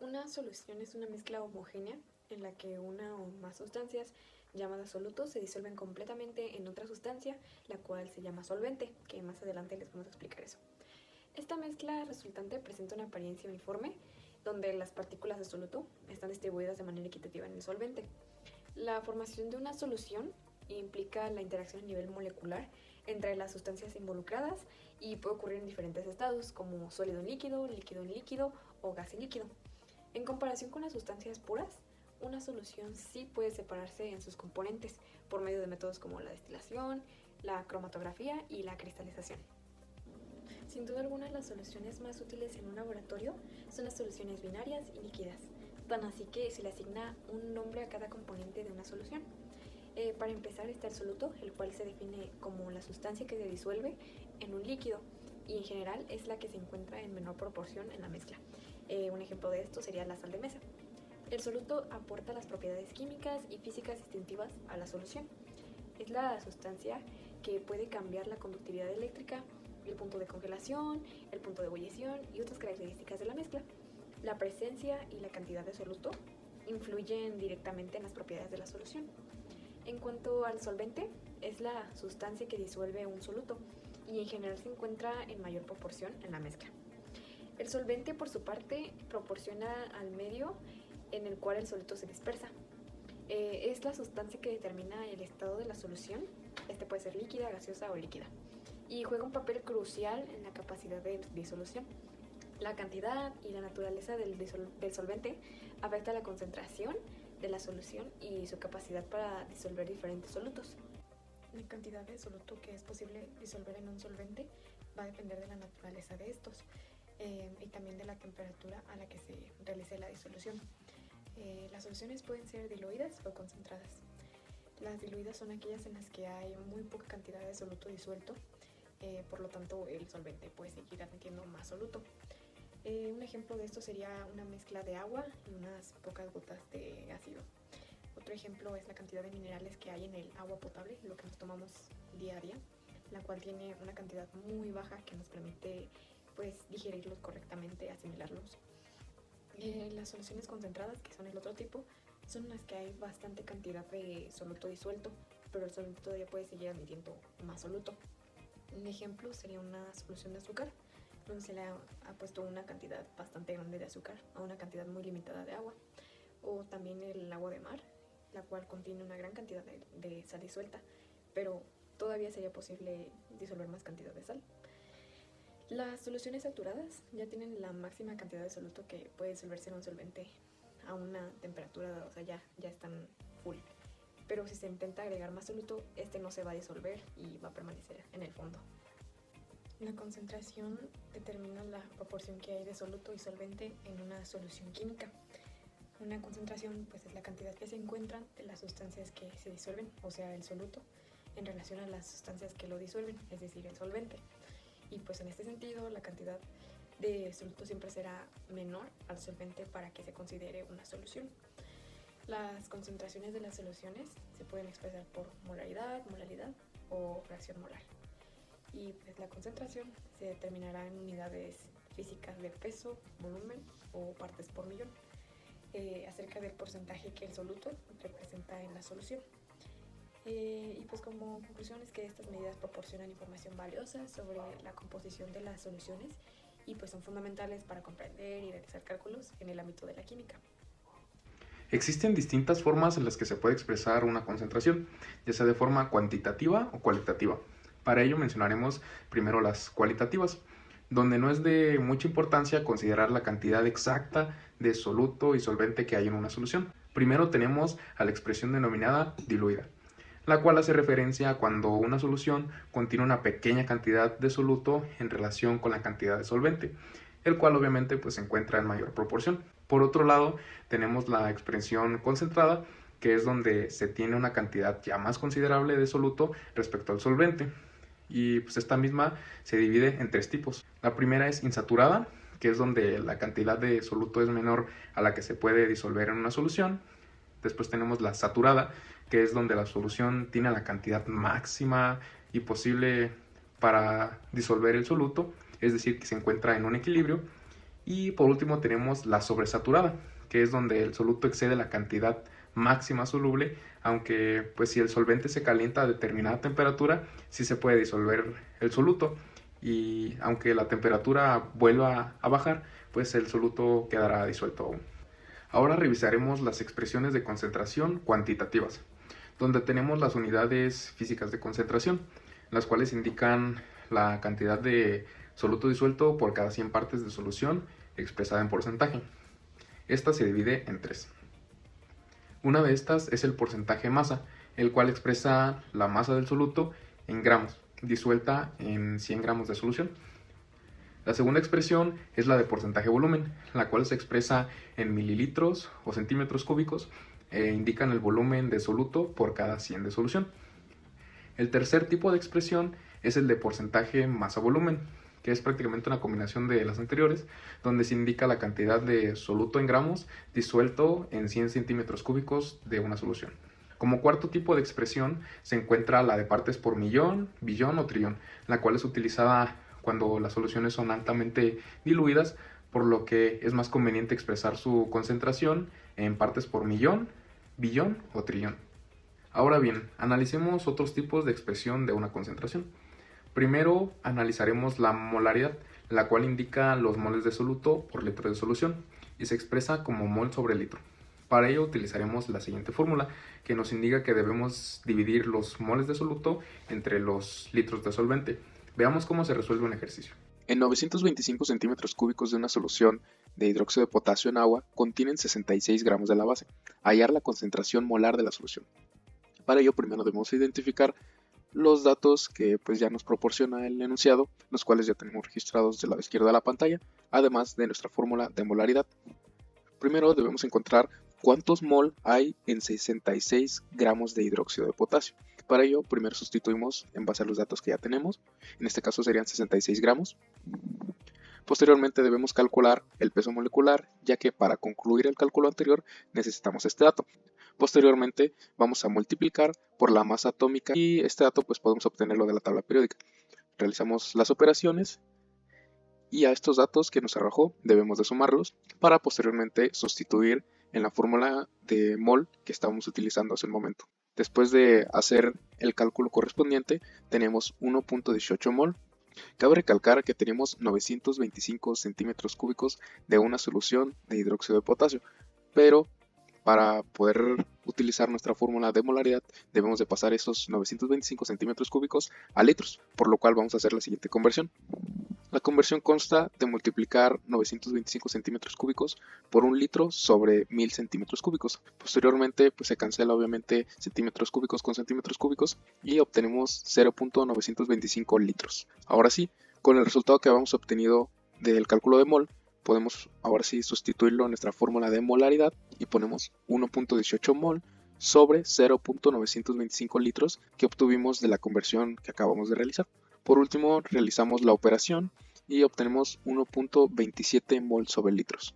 Una solución es una mezcla homogénea en la que una o más sustancias llamadas solutos se disuelven completamente en otra sustancia, la cual se llama solvente, que más adelante les vamos a explicar eso. Esta mezcla resultante presenta una apariencia uniforme, donde las partículas de soluto están distribuidas de manera equitativa en el solvente. La formación de una solución implica la interacción a nivel molecular entre las sustancias involucradas y puede ocurrir en diferentes estados, como sólido en líquido, líquido en líquido o gas en líquido. En comparación con las sustancias puras, una solución sí puede separarse en sus componentes por medio de métodos como la destilación, la cromatografía y la cristalización. Sin duda alguna, las soluciones más útiles en un laboratorio son las soluciones binarias y líquidas, tan así que se le asigna un nombre a cada componente de una solución. Para empezar está el soluto, el cual se define como la sustancia que se disuelve en un líquido y en general es la que se encuentra en menor proporción en la mezcla. Un ejemplo de esto sería la sal de mesa. El soluto aporta las propiedades químicas y físicas distintivas a la solución. Es la sustancia que puede cambiar la conductividad eléctrica, el punto de congelación, el punto de ebullición y otras características de la mezcla. La presencia y la cantidad de soluto influyen directamente en las propiedades de la solución. En cuanto al solvente, es la sustancia que disuelve un soluto y en general se encuentra en mayor proporción en la mezcla. El solvente, por su parte, proporciona al medio en el cual el soluto se dispersa. Es la sustancia que determina el estado de la solución. Este puede ser líquida, gaseosa o líquida. Y juega un papel crucial en la capacidad de disolución. La cantidad y la naturaleza del solvente afecta la concentración de la solución y su capacidad para disolver diferentes solutos. La cantidad de soluto que es posible disolver en un solvente va a depender de la naturaleza de estos y también de la temperatura a la que se realice la disolución. Las soluciones pueden ser diluidas o concentradas. Las diluidas son aquellas en las que hay muy poca cantidad de soluto disuelto, por lo tanto el solvente puede seguir admitiendo más soluto. Un ejemplo de esto sería una mezcla de agua y unas pocas gotas de ácido. Otro ejemplo es la cantidad de minerales que hay en el agua potable, lo que nos tomamos día a día, la cual tiene una cantidad muy baja que nos permite digerirlos correctamente, asimilarlos. Las soluciones concentradas, que son el otro tipo, son las que hay bastante cantidad de soluto disuelto, pero el solvente todavía puede seguir admitiendo más soluto. Un ejemplo sería una solución de azúcar, donde se le ha puesto una cantidad bastante grande de azúcar a una cantidad muy limitada de agua. O también el agua de mar, la cual contiene una gran cantidad de sal disuelta, pero todavía sería posible disolver más cantidad de sal. Las soluciones saturadas ya tienen la máxima cantidad de soluto que puede disolverse en un solvente a una temperatura, o sea, ya están full. Pero si se intenta agregar más soluto, este no se va a disolver y va a permanecer en el fondo. La concentración determina la proporción que hay de soluto y solvente en una solución química. Una concentración es la cantidad que se encuentran de las sustancias que se disuelven, o sea, el soluto, en relación a las sustancias que lo disuelven, es decir, el solvente. Y en este sentido, la cantidad de soluto siempre será menor al solvente para que se considere una solución. Las concentraciones de las soluciones se pueden expresar por molaridad, molaridad o fracción molar. Y la concentración se determinará en unidades físicas de peso, volumen o partes por millón, acerca del porcentaje que el soluto representa en la solución. Y como conclusión es que estas medidas proporcionan información valiosa sobre la composición de las soluciones y son fundamentales para comprender y realizar cálculos en el ámbito de la química. Existen distintas formas en las que se puede expresar una concentración, ya sea de forma cuantitativa o cualitativa. Para ello mencionaremos primero las cualitativas, donde no es de mucha importancia considerar la cantidad exacta de soluto y solvente que hay en una solución. Primero tenemos a la expresión denominada diluida, la cual hace referencia a cuando una solución contiene una pequeña cantidad de soluto en relación con la cantidad de solvente, el cual obviamente se encuentra en mayor proporción. Por otro lado, tenemos la expresión concentrada, que es donde se tiene una cantidad ya más considerable de soluto respecto al solvente. Y esta misma se divide en tres tipos. La primera es insaturada, que es donde la cantidad de soluto es menor a la que se puede disolver en una solución. Después tenemos la saturada, que es donde la solución tiene la cantidad máxima y posible para disolver el soluto, es decir, que se encuentra en un equilibrio. Y por último tenemos la sobresaturada, que es donde el soluto excede la cantidad máxima soluble, aunque pues si el solvente se calienta a determinada temperatura, sí se puede disolver el soluto, y aunque la temperatura vuelva a bajar, pues el soluto quedará disuelto aún. Ahora revisaremos las expresiones de concentración cuantitativas, donde tenemos las unidades físicas de concentración, las cuales indican la cantidad de soluto disuelto por cada 100 partes de solución expresada en porcentaje. Esta se divide en tres. Una de estas es el porcentaje masa, el cual expresa la masa del soluto en gramos, disuelta en 100 gramos de solución. La segunda expresión es la de porcentaje volumen, la cual se expresa en mililitros o centímetros cúbicos e indican el volumen de soluto por cada 100 de solución. El tercer tipo de expresión es el de porcentaje masa-volumen, que es prácticamente una combinación de las anteriores, donde se indica la cantidad de soluto en gramos disuelto en 100 centímetros cúbicos de una solución. Como cuarto tipo de expresión se encuentra la de partes por millón, billón o trillón, la cual es utilizada cuando las soluciones son altamente diluidas, por lo que es más conveniente expresar su concentración en partes por millón, billón o trillón. Ahora bien, analicemos otros tipos de expresión de una concentración. Primero analizaremos la molaridad, la cual indica los moles de soluto por litro de solución y se expresa como mol sobre litro. Para ello utilizaremos la siguiente fórmula, que nos indica que debemos dividir los moles de soluto entre los litros de solvente. Veamos cómo se resuelve un ejercicio. En 925 centímetros cúbicos de una solución de hidróxido de potasio en agua contienen 66 gramos de la base. Hallar la concentración molar de la solución. Para ello primero debemos identificar los datos que pues ya nos proporciona el enunciado, los cuales ya tenemos registrados del lado izquierdo de la pantalla, además de nuestra fórmula de molaridad. Primero debemos encontrar cuántos mol hay en 66 gramos de hidróxido de potasio. Para ello, primero sustituimos en base a los datos que ya tenemos, en este caso serían 66 gramos. Posteriormente debemos calcular el peso molecular, ya que para concluir el cálculo anterior necesitamos este dato. Posteriormente vamos a multiplicar por la masa atómica y este dato pues podemos obtenerlo de la tabla periódica. Realizamos las operaciones y a estos datos que nos arrojó debemos de sumarlos para posteriormente sustituir en la fórmula de mol que estábamos utilizando hace un momento. Después de hacer el cálculo correspondiente tenemos 1.18 mol. Cabe recalcar que tenemos 925 centímetros cúbicos de una solución de hidróxido de potasio, pero para poder utilizar nuestra fórmula de molaridad debemos de pasar esos 925 centímetros cúbicos a litros, por lo cual vamos a hacer la siguiente conversión. La conversión consta de multiplicar 925 centímetros cúbicos por un litro sobre 1000 centímetros cúbicos. Posteriormente pues se cancela obviamente centímetros cúbicos con centímetros cúbicos y obtenemos 0.925 litros. Ahora sí, con el resultado que habíamos obtenido del cálculo de mol, podemos ahora sí sustituirlo en nuestra fórmula de molaridad y ponemos 1.18 mol sobre 0.925 litros que obtuvimos de la conversión que acabamos de realizar. Por último, realizamos la operación y obtenemos 1.27 mol sobre litros.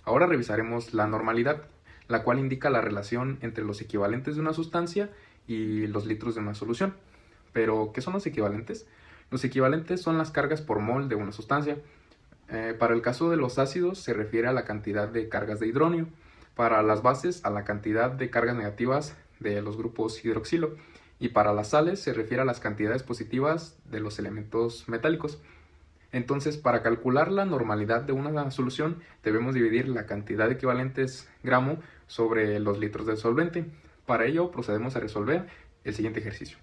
Ahora revisaremos la normalidad, la cual indica la relación entre los equivalentes de una sustancia y los litros de una solución. Pero, ¿qué son los equivalentes? Los equivalentes son las cargas por mol de una sustancia. Para el caso de los ácidos se refiere a la cantidad de cargas de hidronio, para las bases a la cantidad de cargas negativas de los grupos hidroxilo y para las sales se refiere a las cantidades positivas de los elementos metálicos. Entonces, para calcular la normalidad de una solución debemos dividir la cantidad de equivalentes gramo sobre los litros del solvente. Para ello procedemos a resolver el siguiente ejercicio.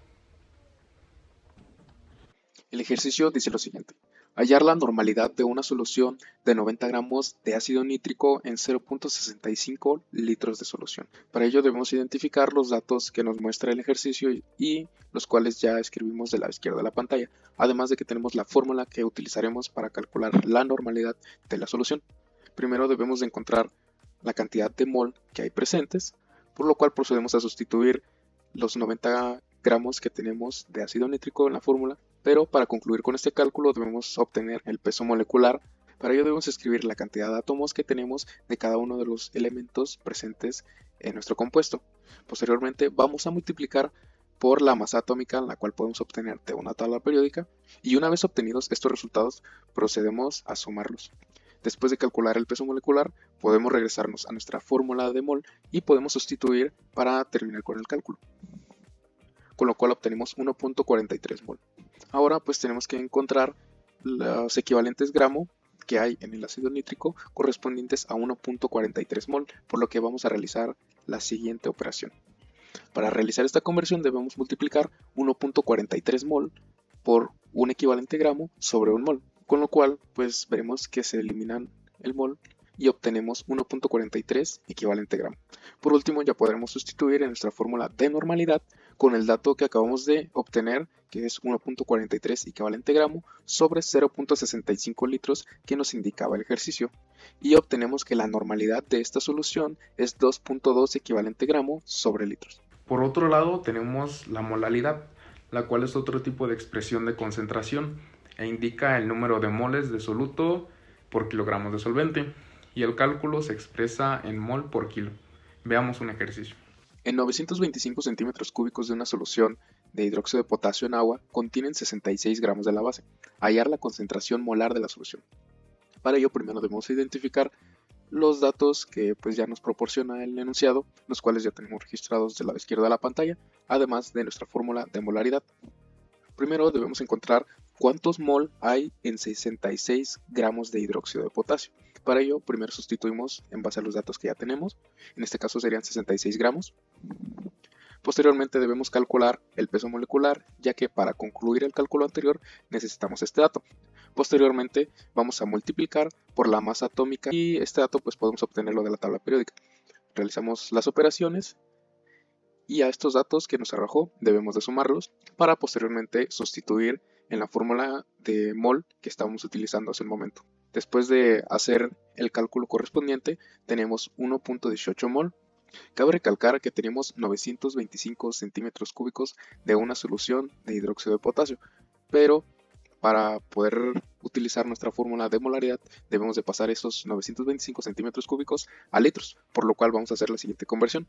El ejercicio dice lo siguiente: hallar la normalidad de una solución de 90 gramos de ácido nítrico en 0.65 litros de solución. Para ello debemos identificar los datos que nos muestra el ejercicio y los cuales ya escribimos del lado izquierdo de la pantalla, además de que tenemos la fórmula que utilizaremos para calcular la normalidad de la solución. Primero debemos de encontrar la cantidad de mol que hay presentes, por lo cual procedemos a sustituir los 90 gramos que tenemos de ácido nítrico en la fórmula, pero para concluir con este cálculo debemos obtener el peso molecular. Para ello debemos escribir la cantidad de átomos que tenemos de cada uno de los elementos presentes en nuestro compuesto. Posteriormente vamos a multiplicar por la masa atómica, la cual podemos obtener de una tabla periódica, y una vez obtenidos estos resultados procedemos a sumarlos. Después de calcular el peso molecular, podemos regresarnos a nuestra fórmula de mol y podemos sustituir para terminar con el cálculo, con lo cual obtenemos 1.43 mol. Ahora pues tenemos que encontrar los equivalentes gramo que hay en el ácido nítrico correspondientes a 1.43 mol, por lo que vamos a realizar la siguiente operación. Para realizar esta conversión debemos multiplicar 1.43 mol por un equivalente gramo sobre un mol, con lo cual pues veremos que se eliminan el mol y obtenemos 1.43 equivalente gramo. Por último, ya podremos sustituir en nuestra fórmula de normalidad con el dato que acabamos de obtener, que es 1.43 equivalente gramo sobre 0.65 litros que nos indicaba el ejercicio, y obtenemos que la normalidad de esta solución es 2.2 equivalente gramo sobre litros. Por otro lado, tenemos la molalidad, la cual es otro tipo de expresión de concentración e indica el número de moles de soluto por kilogramos de solvente, y el cálculo se expresa en mol por kilo. Veamos un ejercicio. En 925 centímetros cúbicos de una solución de hidróxido de potasio en agua contienen 66 gramos de la base. Hallar la concentración molar de la solución. Para ello primero debemos identificar los datos que pues ya nos proporciona el enunciado, los cuales ya tenemos registrados del lado izquierdo de la pantalla, además de nuestra fórmula de molaridad. Primero debemos encontrar cuántos mol hay en 66 gramos de hidróxido de potasio. Para ello, primero sustituimos en base a los datos que ya tenemos, en este caso serían 66 gramos. Posteriormente debemos calcular el peso molecular, ya que para concluir el cálculo anterior necesitamos este dato. Posteriormente vamos a multiplicar por la masa atómica y este dato pues podemos obtenerlo de la tabla periódica. Realizamos las operaciones y a estos datos que nos arrojó debemos de sumarlos para posteriormente sustituir en la fórmula de mol que estábamos utilizando hace un momento. Después de hacer el cálculo correspondiente tenemos 1.18 mol. Cabe recalcar que tenemos 925 centímetros cúbicos de una solución de hidróxido de potasio, pero para poder utilizar nuestra fórmula de molaridad debemos de pasar esos 925 centímetros cúbicos a litros, por lo cual vamos a hacer la siguiente conversión.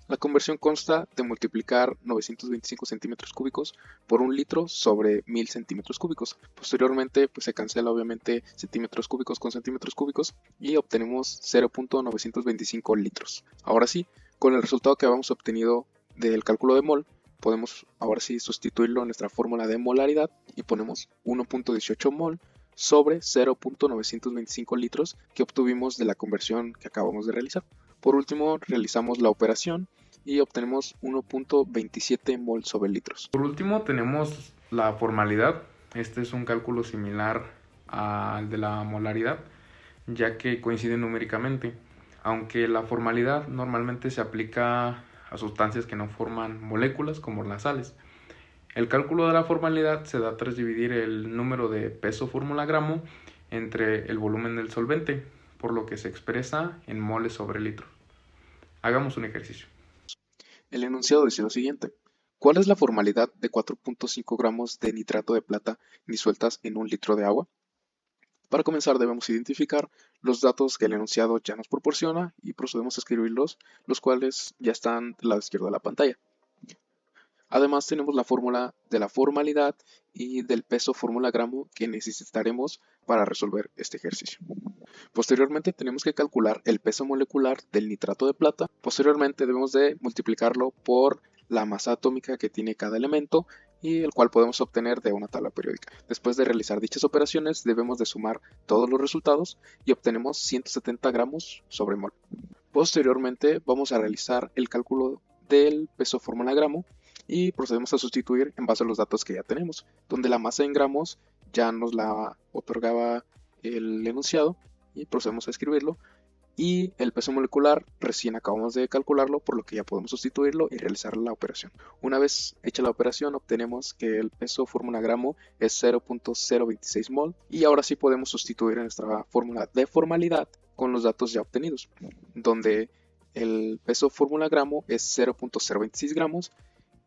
La conversión consta de multiplicar 925 centímetros cúbicos por un litro sobre 1000 centímetros cúbicos. Posteriormente pues se cancela obviamente centímetros cúbicos con centímetros cúbicos y obtenemos 0.925 litros. Ahora sí, con el resultado que habíamos obtenido del cálculo de mol, podemos ahora sí sustituirlo en nuestra fórmula de molaridad y ponemos 1.18 mol sobre 0.925 litros que obtuvimos de la conversión que acabamos de realizar. Por último, realizamos la operación y obtenemos 1.27 mol sobre litros. Por último, tenemos la formalidad. Este es un cálculo similar al de la molaridad, ya que coinciden numéricamente, aunque la formalidad normalmente se aplica a sustancias que no forman moléculas como las sales. El cálculo de la formalidad se da tras dividir el número de peso fórmula gramo entre el volumen del solvente, por lo que se expresa en moles sobre litro. Hagamos un ejercicio. El enunciado dice lo siguiente: ¿cuál es la formalidad de 4.5 gramos de nitrato de plata disueltas en un litro de agua? Para comenzar debemos identificar los datos que el enunciado ya nos proporciona y procedemos a escribirlos, los cuales ya están del lado izquierdo de la pantalla. Además tenemos la fórmula de la formalidad y del peso fórmula gramo que necesitaremos para resolver este ejercicio. Posteriormente tenemos que calcular el peso molecular del nitrato de plata. Posteriormente debemos de multiplicarlo por la masa atómica que tiene cada elemento y el cual podemos obtener de una tabla periódica. Después de realizar dichas operaciones debemos de sumar todos los resultados y obtenemos 170 gramos sobre mol. Posteriormente vamos a realizar el cálculo del peso fórmula gramo y procedemos a sustituir en base a los datos que ya tenemos, donde la masa en gramos ya nos la otorgaba el enunciado y procedemos a escribirlo, y el peso molecular recién acabamos de calcularlo, por lo que ya podemos sustituirlo y realizar la operación. Una vez hecha la operación obtenemos que el peso fórmula gramo es 0.026 mol y ahora sí podemos sustituir en nuestra fórmula de formalidad con los datos ya obtenidos, donde el peso fórmula gramo es 0.026 gramos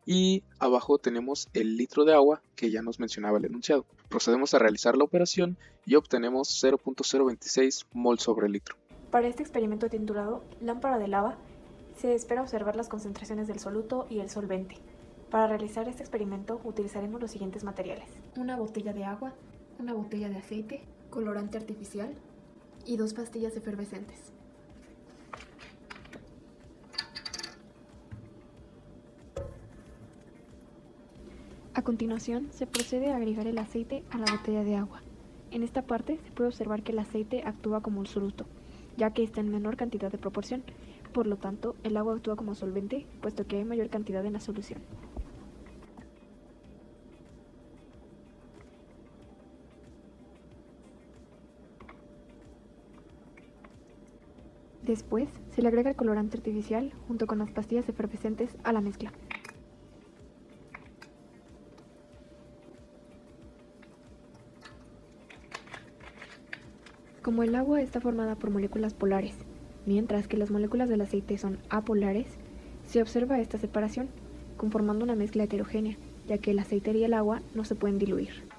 y abajo tenemos el litro de agua que ya nos mencionaba el enunciado. Procedemos a realizar la operación y obtenemos 0.026 mol sobre litro. Para este experimento titulado Lámpara de lava, se espera observar las concentraciones del soluto y el solvente. Para realizar este experimento utilizaremos los siguientes materiales: una botella de agua, una botella de aceite, colorante artificial, y 2 pastillas efervescentes. A continuación, se procede a agregar el aceite a la botella de agua. En esta parte se puede observar que el aceite actúa como un soluto, ya que está en menor cantidad de proporción. Por lo tanto, el agua actúa como solvente, puesto que hay mayor cantidad en la solución. Después, se le agrega el colorante artificial junto con las pastillas efervescentes a la mezcla. Como el agua está formada por moléculas polares, mientras que las moléculas del aceite son apolares, se observa esta separación, conformando una mezcla heterogénea, ya que el aceite y el agua no se pueden diluir.